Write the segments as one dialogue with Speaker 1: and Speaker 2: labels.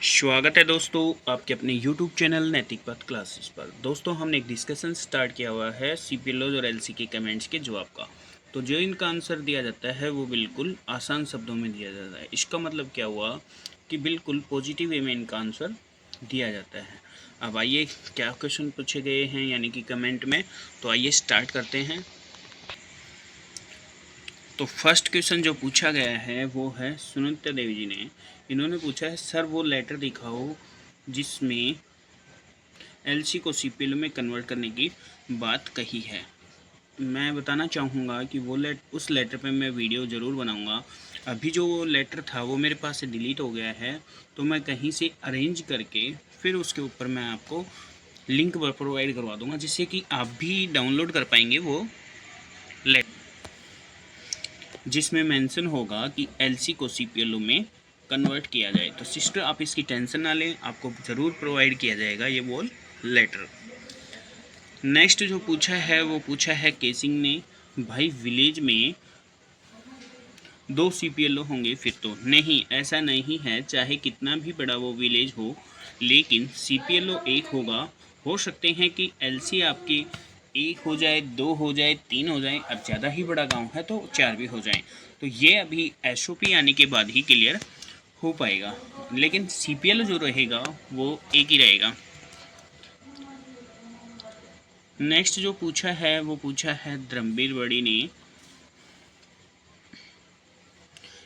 Speaker 1: स्वागत है दोस्तों आपके अपने YouTube चैनल नैतिक पथ क्लासेस पर। दोस्तों हमने एक डिस्कशन स्टार्ट किया हुआ है CPLOs और LC के कमेंट्स के जवाब का। तो जो इनका आंसर दिया जाता है वो बिल्कुल आसान शब्दों में दिया जाता है। इसका मतलब क्या हुआ कि बिल्कुल पॉजिटिव वे में इनका आंसर दिया जाता है। अब आइए क्या क्वेश्चन पूछे गए हैं यानी कि कमेंट में, तो आइए स्टार्ट करते हैं। तो फर्स्ट क्वेश्चन जो पूछा गया है वो है सुनीता देवी जी ने। इन्होंने पूछा है सर वो लेटर दिखाओ जिसमें एलसी को सीपीएल में कन्वर्ट करने की बात कही है। मैं बताना चाहूँगा कि वो उस लेटर पे मैं वीडियो ज़रूर बनाऊँगा। अभी जो वो लेटर था वो मेरे पास से डिलीट हो गया है, तो मैं कहीं से अरेंज करके फिर उसके ऊपर मैं आपको लिंक प्रोवाइड करवा दूँगा, जिससे कि आप भी डाउनलोड कर पाएंगे वो लेटर, जिसमें मेंशन होगा कि एलसी को सीपीएल में कन्वर्ट किया जाए। तो सिस्टर आप इसकी टेंशन ना लें, आपको ज़रूर प्रोवाइड किया जाएगा ये वो लेटर। नेक्स्ट जो पूछा है वो पूछा है केसिंग ने, भाई विलेज में 2 सीपीएलओ होंगे फिर तो। नहीं, ऐसा नहीं है, चाहे कितना भी बड़ा वो विलेज हो लेकिन सीपीएलओ एक होगा। हो सकते हैं कि एलसी आपके 1 हो जाए, 2 हो जाए, 3 हो जाए, अब ज़्यादा ही बड़ा गांव है तो 4 भी हो जाए। तो ये अभी एसओपी आने के बाद ही क्लियर हो पाएगा, लेकिन सीपीएलओ जो रहेगा वो एक ही रहेगा। नेक्स्ट जो पूछा है वो पूछा है धर्मवीर बड़ी ने।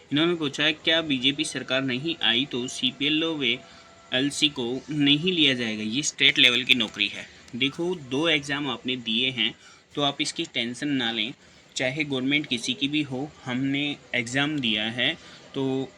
Speaker 1: इन्होंने पूछा है क्या बीजेपी सरकार नहीं आई तो सीपीएलओ व एलसी को नहीं लिया जाएगा, ये स्टेट लेवल की नौकरी है। देखो 2 एग्ज़ाम आपने दिए हैं तो आप इसकी टेंशन ना लें, चाहे गवर्नमेंट किसी की भी हो, हमने एग्ज़ाम दिया है। तो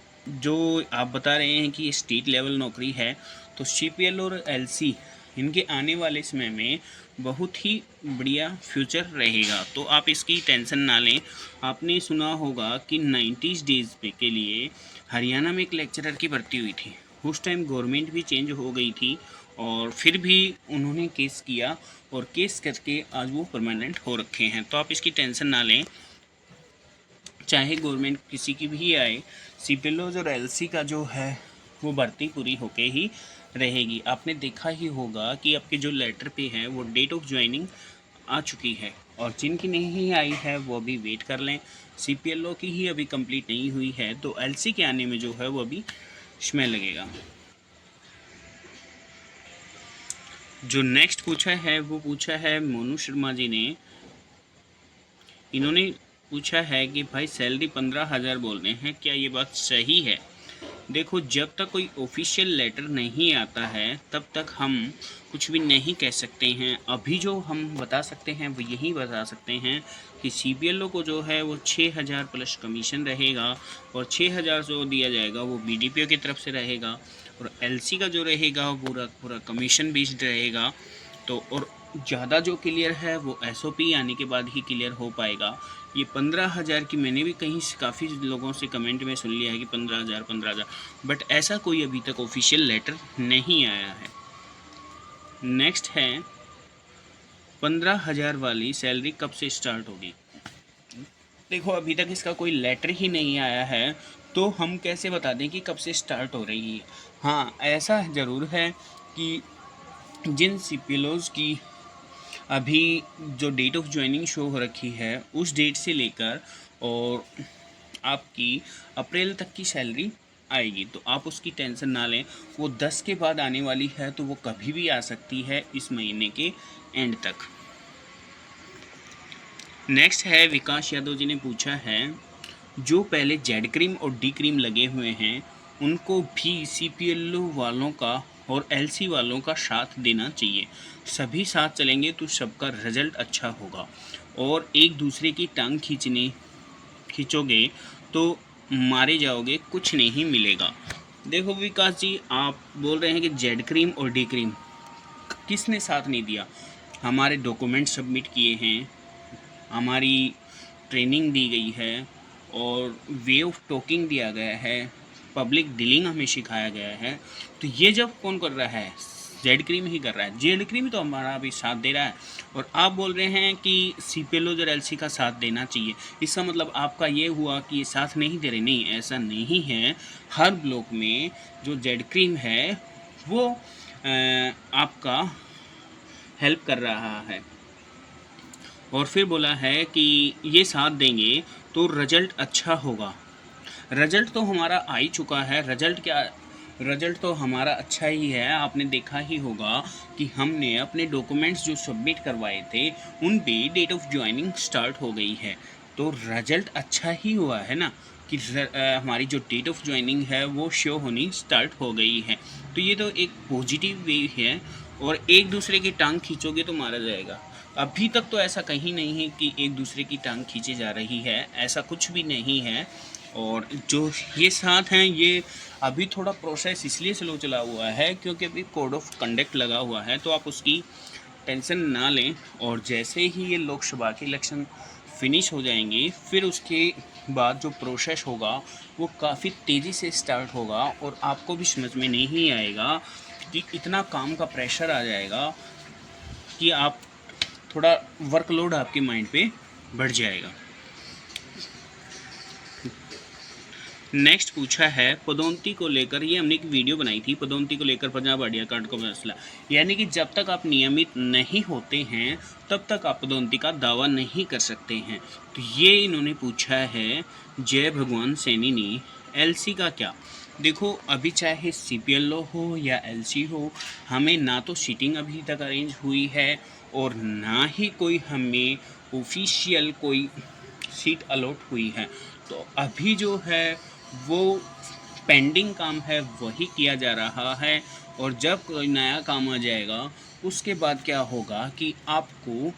Speaker 1: जो आप बता रहे हैं कि ये स्टेट लेवल नौकरी है, तो सीपीएलओ और एलसी इनके आने वाले समय में बहुत ही बढ़िया फ्यूचर रहेगा, तो आप इसकी टेंशन ना लें। आपने सुना होगा कि 90s डेज़ पे के लिए हरियाणा में एक लेक्चरर की भर्ती हुई थी। उस टाइम गवर्नमेंट भी चेंज हो गई थी और फिर भी उन्होंने केस किया और केस करके आज वो परमानेंट हो रखे हैं। तो आप इसकी टेंशन ना लें, चाहे गवर्नमेंट किसी की भी आए, सीपीएलओज और एलसी का जो है वो भर्ती पूरी होके ही रहेगी। आपने देखा ही होगा कि आपके जो लेटर पे है वो डेट ऑफ ज्वाइनिंग आ चुकी है, और जिनकी नहीं आई है वो अभी वेट कर लें। सीपीएलओ की ही अभी कंप्लीट नहीं हुई है, तो एलसी के आने में जो है वो अभी समय लगेगा। जो नेक्स्ट पूछा है वो पूछा है मोनू शर्मा जी ने। इन्होंने पूछा है कि भाई सैलरी 15,000 बोल रहे हैं, क्या ये बात सही है? देखो जब तक कोई ऑफिशियल लेटर नहीं आता है तब तक हम कुछ भी नहीं कह सकते हैं। अभी जो हम बता सकते हैं वो यही बता सकते हैं कि सीपीएलओ को जो है वो 6,000 प्लस कमीशन रहेगा, और 6,000 जो दिया जाएगा वो बीडीपीओ की तरफ से रहेगा, और एलसी का जो रहेगा वो पूरा पूरा कमीशन बेस्ड रहेगा। तो और ज़्यादा जो क्लियर है वो एसओपी आने के बाद ही क्लियर हो पाएगा। ये 15,000 की मैंने भी कहीं से काफ़ी लोगों से कमेंट में सुन लिया है कि 15,000 15,000, बट ऐसा कोई अभी तक ऑफिशियल लेटर नहीं आया है। नेक्स्ट है 15,000 वाली सैलरी कब से स्टार्ट होगी? देखो अभी तक इसका कोई लेटर ही नहीं आया है, तो हम कैसे बता दें कि कब से स्टार्ट हो रही है। हाँ ऐसा ज़रूर है कि जिन सीपीएलओज की अभी जो डेट ऑफ ज्वाइनिंग शो हो रखी है उस डेट से लेकर और आपकी अप्रैल तक की सैलरी आएगी, तो आप उसकी टेंशन ना लें। वो 10 के बाद आने वाली है तो वो कभी भी आ सकती है इस महीने के एंड तक। नेक्स्ट है विकास यादव जी ने पूछा है जो पहले जेड क्रीम और डी क्रीम लगे हुए हैं उनको भी सीपीएलओ वालों का और एलसी वालों का साथ देना चाहिए। सभी साथ चलेंगे तो सबका रिजल्ट अच्छा होगा, और एक दूसरे की टांग खींचोगे तो मारे जाओगे, कुछ नहीं मिलेगा। देखो विकास जी आप बोल रहे हैं कि जेड क्रीम और डी क्रीम, किसने साथ नहीं दिया? हमारे डॉक्यूमेंट सबमिट किए हैं, हमारी ट्रेनिंग दी गई है, और वे ऑफ टॉकिंग दिया गया है, पब्लिक डीलिंग हमें सिखाया गया है। तो ये जब कौन कर रहा है? जेड क्रीम ही कर रहा है, जेड क्रीम तो हमारा अभी साथ दे रहा है। और आप बोल रहे हैं कि सीपीएलओ और एलसी का साथ देना चाहिए, इसका मतलब आपका ये हुआ कि ये साथ नहीं दे रहे। नहीं, ऐसा नहीं है। हर ब्लॉक में जो जेड क्रीम है वो आपका हेल्प कर रहा है। और फिर बोला है कि ये साथ देंगे तो रिजल्ट अच्छा होगा। रिजल्ट तो हमारा आ ही चुका है। रिजल्ट तो हमारा अच्छा ही है। आपने देखा ही होगा कि हमने अपने डॉक्यूमेंट्स जो सबमिट करवाए थे उन पे डेट ऑफ ज्वाइनिंग स्टार्ट हो गई है, तो रिजल्ट अच्छा ही हुआ है ना कि हमारी जो डेट ऑफ ज्वाइनिंग है वो शो होनी स्टार्ट हो गई है। तो ये तो एक पॉजिटिव वे है। और एक दूसरे की टांग खींचोगे तो मारा जाएगा। अभी तक तो ऐसा कहीं नहीं है कि एक दूसरे की टांग खींची जा रही है, ऐसा कुछ भी नहीं है। और जो ये साथ हैं ये अभी थोड़ा प्रोसेस इसलिए स्लो चला हुआ है क्योंकि अभी कोड ऑफ कंडक्ट लगा हुआ है, तो आप उसकी टेंशन ना लें। और जैसे ही ये लोकसभा के इलेक्शन फिनिश हो जाएंगे फिर उसके बाद जो प्रोसेस होगा वो काफ़ी तेज़ी से स्टार्ट होगा और आपको भी समझ में नहीं आएगा कि इतना काम का प्रेशर आ जाएगा कि आप थोड़ा वर्कलोड आपके माइंड पे बढ़ जाएगा। नेक्स्ट पूछा है पदोन्नति को लेकर, ये हमने एक वीडियो बनाई थी पदोन्नति को लेकर पंजाब आइडिया कार्ड का मसला, यानी कि जब तक आप नियमित नहीं होते हैं तब तक आप पदोन्नति का दावा नहीं कर सकते हैं। तो ये इन्होंने पूछा है जय भगवान सैनी ने। एलसी का क्या? देखो, अभी चाहे सीपीएलओ हो या एलसी हो, हमें ना तो सीटिंग अभी तक अरेंज हुई है और ना ही कोई हमें ऑफिशियल कोई सीट अलॉट हुई है। तो अभी जो है वो पेंडिंग काम है वही किया जा रहा है। और जब कोई नया काम आ जाएगा उसके बाद क्या होगा कि आपको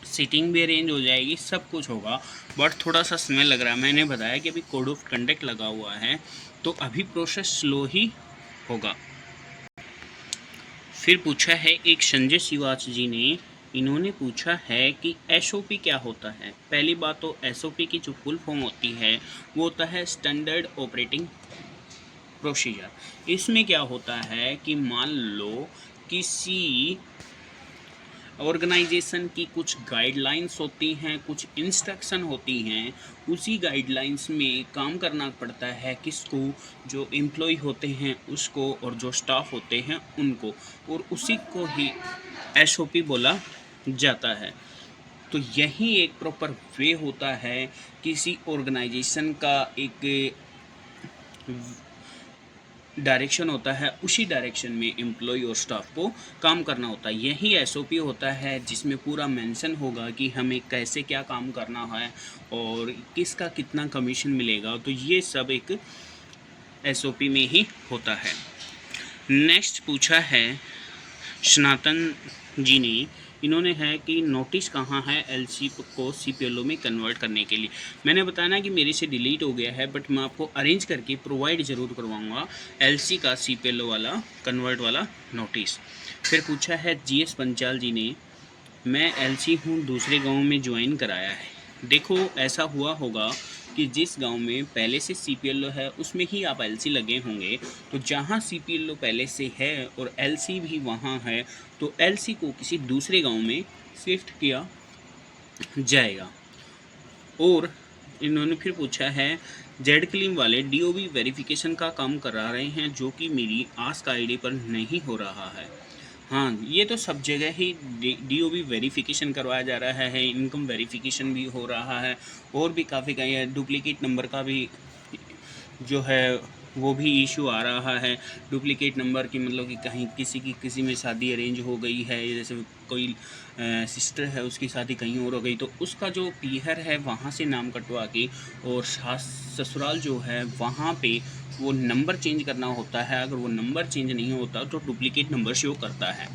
Speaker 1: सीटिंग भी अरेंज हो जाएगी, सब कुछ होगा। बट थोड़ा सा समय लग रहा है। मैंने बताया कि अभी कोड ऑफ कंडक्ट लगा हुआ है तो अभी प्रोसेस स्लो ही होगा। फिर पूछा है एक संजय शिवाच जी ने, इन्होंने पूछा है कि एसओपी क्या होता है। पहली बात तो एसओपी की जो फुल फॉर्म होती है वो होता है स्टैंडर्ड ऑपरेटिंग प्रोसीजर। इसमें क्या होता है कि मान लो किसी ऑर्गेनाइजेशन की कुछ गाइडलाइंस होती हैं, कुछ इंस्ट्रक्शन होती हैं, उसी गाइडलाइंस में काम करना पड़ता है किसको, जो एम्प्लॉय होते हैं उसको और जो स्टाफ होते हैं उनको, और उसी को ही एसओपी बोला जाता है। तो यही एक प्रॉपर वे होता है किसी ऑर्गेनाइजेशन का, एक डायरेक्शन होता है, उसी डायरेक्शन में एम्प्लॉय और स्टाफ को काम करना होता है। यही एसओपी होता है जिसमें पूरा मेंशन होगा कि हमें कैसे क्या काम करना है और किसका कितना कमीशन मिलेगा। तो ये सब एक एसओपी में ही होता है। नेक्स्ट पूछा है सनातन जी ने, इन्होंने है कि नोटिस कहाँ है एलसी को सीपीएलओ में कन्वर्ट करने के लिए। मैंने बताया ना कि मेरे से डिलीट हो गया है, बट मैं आपको अरेंज करके प्रोवाइड ज़रूर करवाऊँगा एलसी का सीपीएलओ वाला कन्वर्ट वाला नोटिस। फिर पूछा है जीएस पंचाल जी ने, मैं एलसी हूँ, दूसरे गाँव में ज्वाइन कराया है। देखो, ऐसा हुआ होगा कि जिस गांव में पहले से सीपीएलओ है उसमें ही आप एलसी लगे होंगे, तो जहां सीपीएलओ पहले से है और एलसी भी वहां है तो एलसी को किसी दूसरे गांव में शिफ्ट किया जाएगा। और इन्होंने फिर पूछा है जेड क्लीम वाले डीओबी वेरिफिकेशन का काम करा रहे हैं जो कि मेरी आस्क आईडी पर नहीं हो रहा है। हाँ, ये तो सब जगह ही डीओबी वेरिफिकेशन करवाया जा रहा है, इनकम वेरिफिकेशन भी हो रहा है और भी काफ़ी कहीं डुप्लीकेट नंबर का भी जो है वो भी इशू आ रहा है। डुप्लीकेट नंबर की मतलब कि कहीं किसी में शादी अरेंज हो गई है, जैसे कोई सिस्टर है उसकी शादी कहीं और हो गई तो उसका जो पीहर है वहाँ से नाम कटवा के और सास ससुराल जो है वहाँ पे वो नंबर चेंज करना होता है। अगर वो नंबर चेंज नहीं होता तो डुप्लीकेट नंबर शो करता है।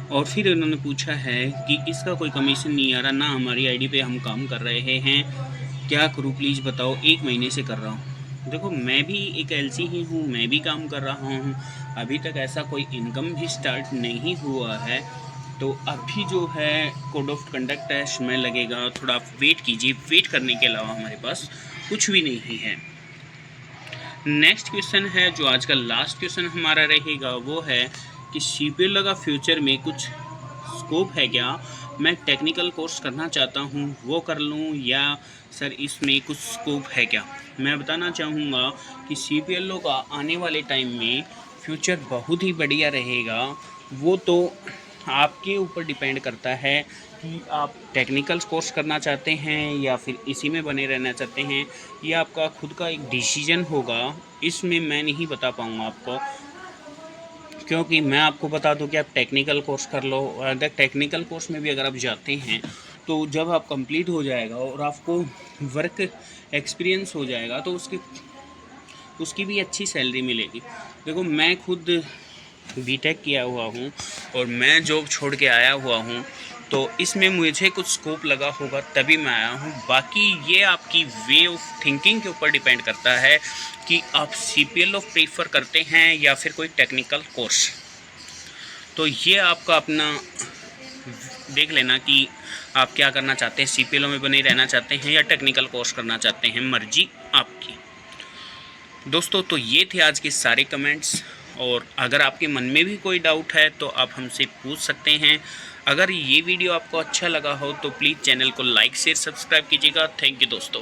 Speaker 1: और फिर उन्होंने पूछा है कि इसका कोई कमीशन नहीं आ रहा, ना हमारी आईडी पे हम काम कर रहे हैं, क्या करूँ प्लीज़ बताओ, 1 महीने से कर रहा हूँ। देखो, मैं भी एक एलसी ही हूँ, मैं भी काम कर रहा हूँ, अभी तक ऐसा कोई इनकम भी स्टार्ट नहीं हुआ है। तो अभी जो है कोड ऑफ कंडक्ट है, समय लगेगा, थोड़ा वेट कीजिए। वेट करने के अलावा हमारे पास कुछ भी नहीं है। नेक्स्ट क्वेश्चन है जो आज का लास्ट क्वेश्चन हमारा रहेगा, वो है कि CPLO का फ्यूचर में कुछ स्कोप है क्या? मैं टेक्निकल कोर्स करना चाहता हूँ, वो कर लूँ या सर इसमें कुछ स्कोप है क्या? मैं बताना चाहूँगा कि CPLO का आने वाले टाइम में फ्यूचर बहुत ही बढ़िया रहेगा। वो तो आपके ऊपर डिपेंड करता है कि आप टेक्निकल कोर्स करना चाहते हैं या फिर इसी में बने रहना चाहते हैं। ये आपका खुद का एक डिसीजन होगा, इसमें मैं नहीं बता पाऊँगा आपको, क्योंकि मैं आपको बता दूं कि आप टेक्निकल कोर्स कर लो। अगर टेक्निकल कोर्स में भी अगर आप जाते हैं तो जब आप कंप्लीट हो जाएगा और आपको वर्क एक्सपीरियंस हो जाएगा तो उसकी भी अच्छी सैलरी मिलेगी। देखो मैं खुद बीटेक किया हुआ हूँ और मैं जॉब छोड़ के आया हुआ हूँ, तो इसमें मुझे कुछ स्कोप लगा होगा तभी मैं आया हूँ। बाकी ये आपकी वे ऑफ थिंकिंग के ऊपर डिपेंड करता है कि आप CPLO प्रीफर करते हैं या फिर कोई टेक्निकल कोर्स। तो ये आपका अपना देख लेना कि आप क्या करना चाहते हैं, CPLO में बने रहना चाहते हैं या टेक्निकल कोर्स करना चाहते हैं, मर्जी आपकी। दोस्तों तो ये थे आज के सारे कमेंट्स, और अगर आपके मन में भी कोई डाउट है तो आप हमसे पूछ सकते हैं। अगर ये वीडियो आपको अच्छा लगा हो तो प्लीज़ चैनल को लाइक शेयर सब्सक्राइब कीजिएगा। थैंक यू दोस्तों।